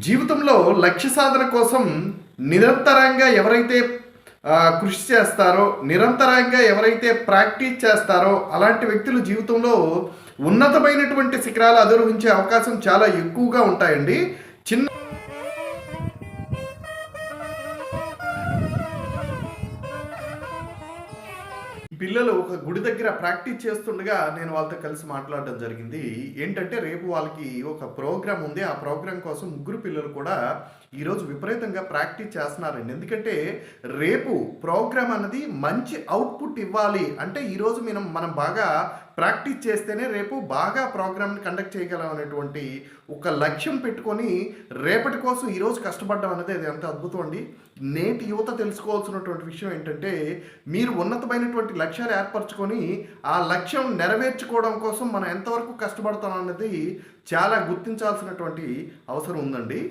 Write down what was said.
జీవితంలో లక్ష్య సాధన కోసం నిరంతరంగా ఎవరైతే కృషి చేస్తారో, నిరంతరంగా ఎవరైతే ప్రాక్టీస్ చేస్తారో అలాంటి వ్యక్తులు జీవితంలో ఉన్నతమైనటువంటి శిఖరాలు అధిరోహించే అవకాశం చాలా ఎక్కువగా ఉంటాయండి. చిన్న పిల్లలు ఒక గుడి దగ్గర ప్రాక్టీస్ చేస్తుండగా నేను వాళ్ళతో కలిసి మాట్లాడడం జరిగింది. ఏంటంటే రేపు వాళ్ళకి ఒక ప్రోగ్రామ్ ఉంది. ఆ ప్రోగ్రామ్ కోసం ముగ్గురు పిల్లలు కూడా ఈరోజు విపరీతంగా ప్రాక్టీస్ చేస్తున్నారండి. ఎందుకంటే రేపు ప్రోగ్రామ్ అన్నది మంచి అవుట్పుట్ ఇవ్వాలి అంటే ఈరోజు మనం బాగా ప్రాక్టీస్ చేస్తేనే రేపు బాగా ప్రోగ్రామ్ని కండక్ట్ చేయగలం అనేటువంటి ఒక లక్ష్యం పెట్టుకొని రేపటి కోసం ఈరోజు కష్టపడడం అనేది అది ఎంత అద్భుతం అండి. నేటి యువత తెలుసుకోవాల్సినటువంటి విషయం ఏంటంటే మీరు ఉన్నతమైనటువంటి లక్ష్యాలు ఏర్పరచుకొని ఆ లక్ష్యం నెరవేర్చుకోవడం కోసం మనం ఎంతవరకు కష్టపడతాం అన్నది చాలా గుర్తించాల్సినటువంటి అవసరం ఉందండి.